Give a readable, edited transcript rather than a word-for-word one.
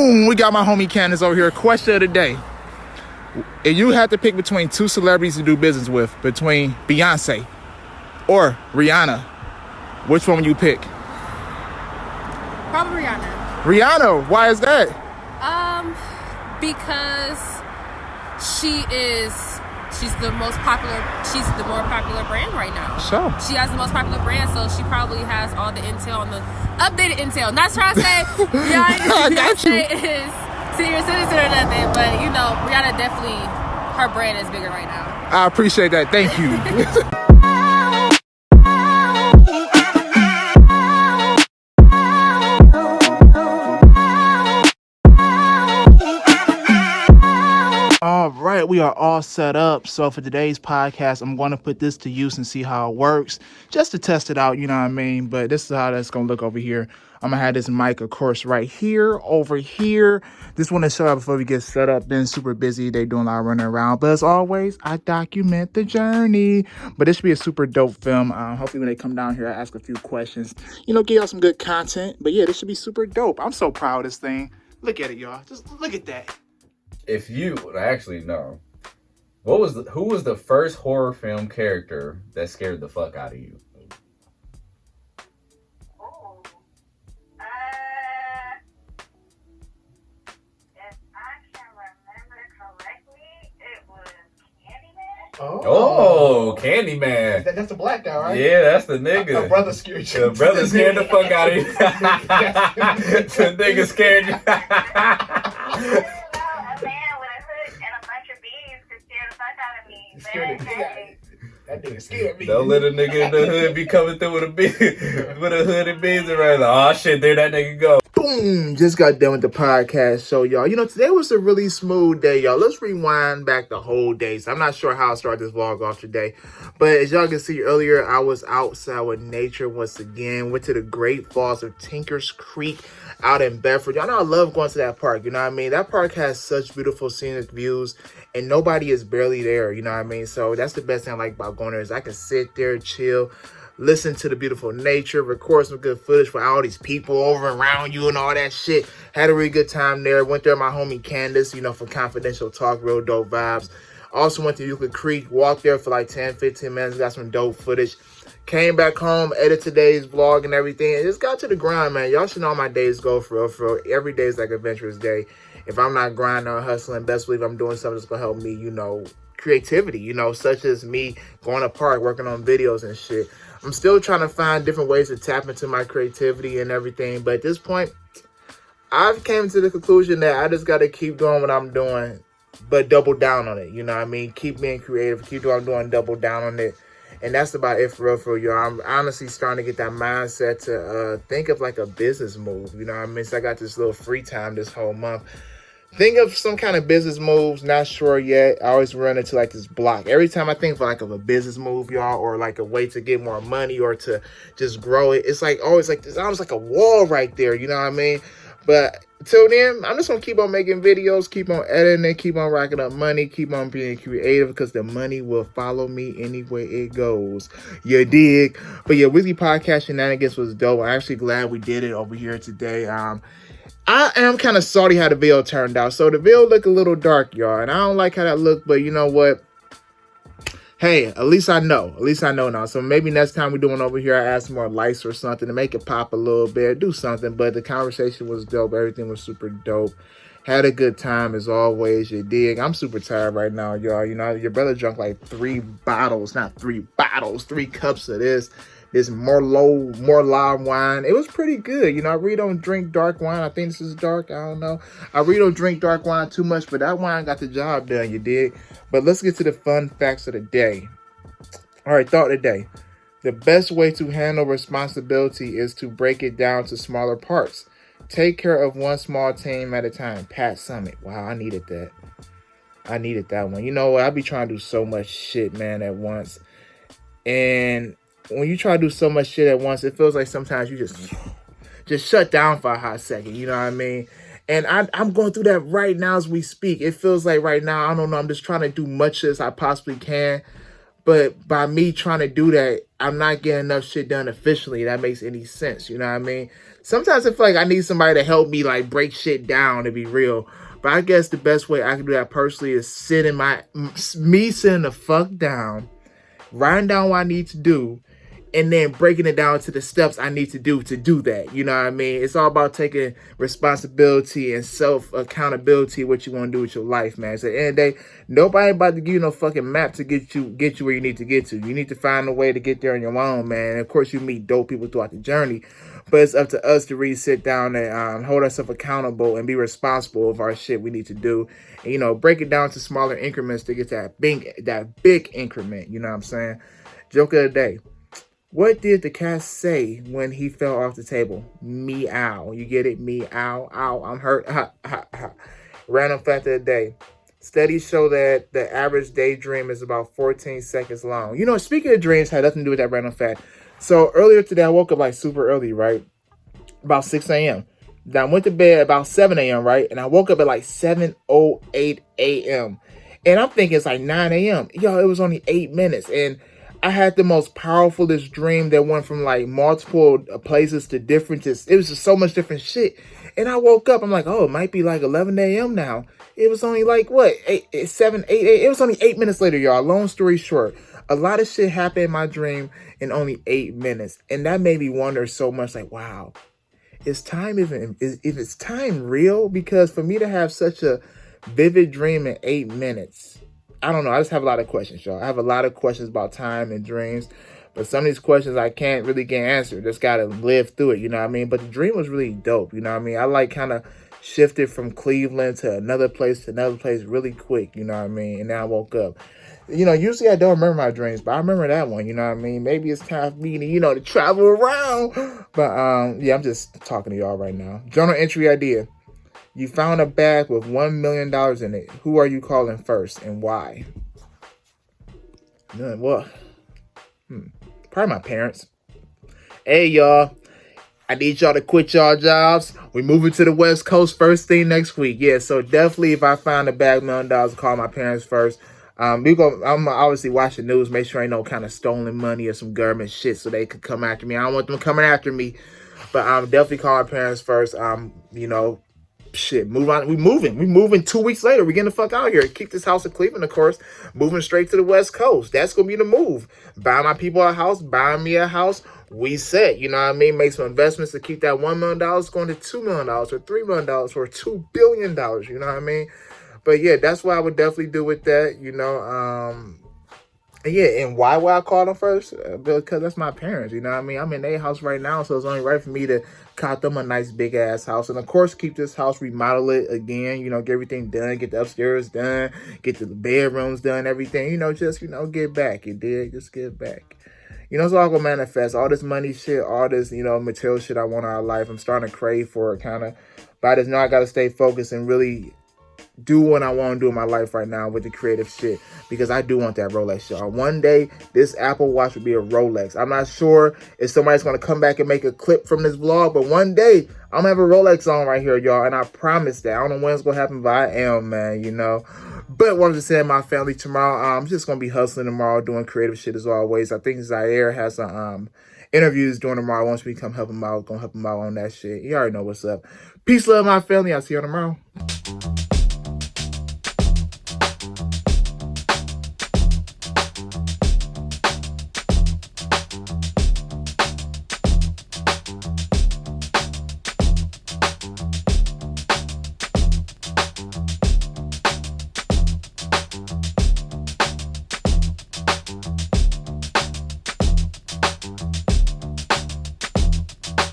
Boom! We got my homie Candace over here. Question of the day. If you had to pick between two celebrities to do business with, between Beyonce or Rihanna, which one would you pick? Probably Rihanna. Rihanna, why is that? Because she's the more popular brand right now. Sure. She has the most popular brand, so she probably has all the intel on the updated intel. Not trying to say Beyonce is senior citizen or nothing, but you know, Rihanna definitely, her brand is bigger right now. I appreciate that. Thank you. All right, we are all set up. So for today's podcast, I'm going to put this to use and see how it works, just to test it out, you know what I mean? But this is how that's going to look over here. I'm going to have this mic, of course, right here, over here. Just want to show up before we get set up. Been super busy. They doing a lot of running around. But as always, I document the journey. But this should be a super dope film. Hopefully when they come down here, I ask a few questions. You know, give y'all some good content. But yeah, this should be super dope. I'm so proud of this thing. Look at it, y'all. Just look at that. If you actually no, who was the first horror film character that scared the fuck out of you? If I can remember correctly, it was Candyman. Oh, Candyman. That's the black guy, right? Yeah, that's the nigga. The brother scared you. The brother scared the fuck out of you. The nigga scared you. That nigga scared me. Don't let a nigga in the hood be coming through with a hood and beans around. Like, oh shit, there that nigga go. Boom! Just got done with the podcast. So y'all, you know, today was a really smooth day, y'all. Let's rewind back the whole day. So I'm not sure how I started this vlog off today, but as y'all can see earlier, I was outside with nature once again. Went to the Great Falls of Tinkers Creek out in Bedford. Y'all know I love going to that park, you know what I mean? That park has such beautiful scenic views and nobody is barely there, you know what I mean? So that's the best thing I like about going there is I can sit there, chill, listen to the beautiful nature, record some good footage for all these people over around you and all that shit. Had a really good time there. Went there with my homie Candace, you know, for confidential talk, real dope vibes. Also went to Euclid Creek, walked there for like 10, 15 minutes, got some dope footage. Came back home, edited today's vlog and everything. And just got to the grind, man. Y'all should know how my days go for real. Every day is like a adventurous day. If I'm not grinding or hustling, best believe I'm doing something that's going to help me, you know, creativity, you know, such as me going to park, working on videos and shit. I'm still trying to find different ways to tap into my creativity and everything. But at this point, I've came to the conclusion that I just got to keep doing what I'm doing, but double down on it. You know what I mean? Keep being creative, keep doing what I'm doing, double down on it. And that's about it for real, y'all. I'm honestly starting to get that mindset to think of like a business move. You know what I mean? So I got this little free time this whole month. Think of some kind of business moves, not sure yet. I always run into like this block. Every time I think of like of a business move, y'all, or like a way to get more money or to just grow it, it's like always like there's almost like a wall right there, you know what I mean? But till then, I'm just gonna keep on making videos, keep on editing, keep on racking up money, keep on being creative because the money will follow me anywhere it goes. You dig? But yeah, Weekly Podcast Shenanigans was dope. I'm actually glad we did it over here today. I am kind of salty how the video turned out. So the video looked a little dark, y'all. And I don't like how that looked, but you know what? Hey, at least I know. At least I know now. So maybe next time we're doing over here, I add some more lights or something to make it pop a little bit. Do something. But the conversation was dope. Everything was super dope. Had a good time as always. You dig? I'm super tired right now, y'all. You know, your brother drank like 3 bottles. Not 3 bottles. 3 cups of this Merlot wine. It was pretty good. You know, I really don't drink dark wine. I think this is dark. I don't know. I really don't drink dark wine too much, but that wine got the job done, you dig? But let's get to the fun facts of the day. All right, thought of the day. The best way to handle responsibility is to break it down to smaller parts. Take care of one small team at a time. Pat Summit. Wow, I needed that. I needed that one. You know what? I be trying to do so much shit, man, at once. And when you try to do so much shit at once, it feels like sometimes you just shut down for a hot second. You know what I mean? And I'm going through that right now as we speak. It feels like right now, I don't know, I'm just trying to do much as I possibly can. But by me trying to do that, I'm not getting enough shit done efficiently. That makes any sense. You know what I mean? Sometimes I feel like I need somebody to help me like break shit down, to be real. But I guess the best way I can do that personally is sitting the fuck down, writing down what I need to do, and then breaking it down to the steps I need to do that. You know what I mean? It's all about taking responsibility and self-accountability what you want to do with your life, man. So at the end of the day, nobody about to give you no fucking map to get you where you need to get to. You need to find a way to get there on your own, man. And of course, you meet dope people throughout the journey, but it's up to us to really sit down and hold ourselves accountable and be responsible of our shit we need to do. And, you know, break it down to smaller increments to get that big increment. You know what I'm saying? Joke of the day. What did the cat say when he fell off the table? Meow. You get it? Meow. Ow, I'm hurt. Ha, ha, ha. Random fact of the day. Studies show that the average daydream is about 14 seconds long. You know, speaking of dreams, had nothing to do with that random fact. So earlier today, I woke up like super early, right? About 6 a.m. Then I went to bed about 7 a.m., right? And I woke up at like 7:08 a.m. And I'm thinking it's like 9 a.m. Yo, it was only 8 minutes. And I had the most powerfulest dream that went from like multiple places to different. It was just so much different shit. And I woke up. I'm like, oh, it might be like 11 a.m. now. It was only like what, 7, 8. It was only 8 minutes later, y'all. Long story short, a lot of shit happened in my dream in only 8 minutes, and that made me wonder so much. Like, wow, is time real? Because for me to have such a vivid dream in 8 minutes. I don't know. I just have a lot of questions, y'all. I have a lot of questions about time and dreams. But some of these questions I can't really get answered. Just got to live through it, you know what I mean? But the dream was really dope, you know what I mean? I like kind of shifted from Cleveland to another place really quick, you know what I mean? And then I woke up. You know, usually I don't remember my dreams, but I remember that one, you know what I mean? Maybe it's time for me to, you know, to travel around. But, yeah, I'm just talking to y'all right now. Journal entry idea. You found a bag with $1 million in it. Who are you calling first and why? Well, probably my parents. Hey, y'all. I need y'all to quit y'all jobs. We're moving to the West Coast first thing next week. Yeah, so definitely if I find a bag of $1 million, I'll call my parents first. I'm obviously watch the news, make sure ain't no kind of stolen money or some government shit so they could come after me. I don't want them coming after me. But definitely call my parents first. You know, shit, move on. We moving 2 weeks later. We getting the fuck out of here. Keep this house in Cleveland, of course. Moving straight to the West Coast. That's gonna be the move. Buy my people a house, buy me a house. We set, you know what I mean? Make some investments to keep that $1 million going to $2 million or $3 million or $2 billion. You know what I mean? But yeah, that's what I would definitely do with that, you know. Yeah, and why would I call them first? Because that's my parents, you know what I mean? I'm in their house right now, so it's only right for me to cop them a nice big-ass house. And, of course, keep this house, remodel it again, you know, get everything done, get the upstairs done, get the bedrooms done, everything, you know, just, you know, get back, you dig? Just get back. You know, it's all gonna manifest. All this money shit, all this, you know, material shit I want in our life. I'm starting to crave for it, kind of. But I just know I got to stay focused and really do what I want to do in my life right now with the creative shit, because I do want that Rolex, y'all. One day, this Apple Watch will be a Rolex. I'm not sure if somebody's going to come back and make a clip from this vlog, but one day, I'm going to have a Rolex on right here, y'all, and I promise that. I don't know when it's going to happen, but I am, man, you know. But what I'm just saying, my family tomorrow, I'm just going to be hustling tomorrow, doing creative shit as always. I think Zaire has some interviews doing tomorrow. Wants me to come help him out, going to help him out on that shit. You already know what's up. Peace, love, my family. I'll see you tomorrow.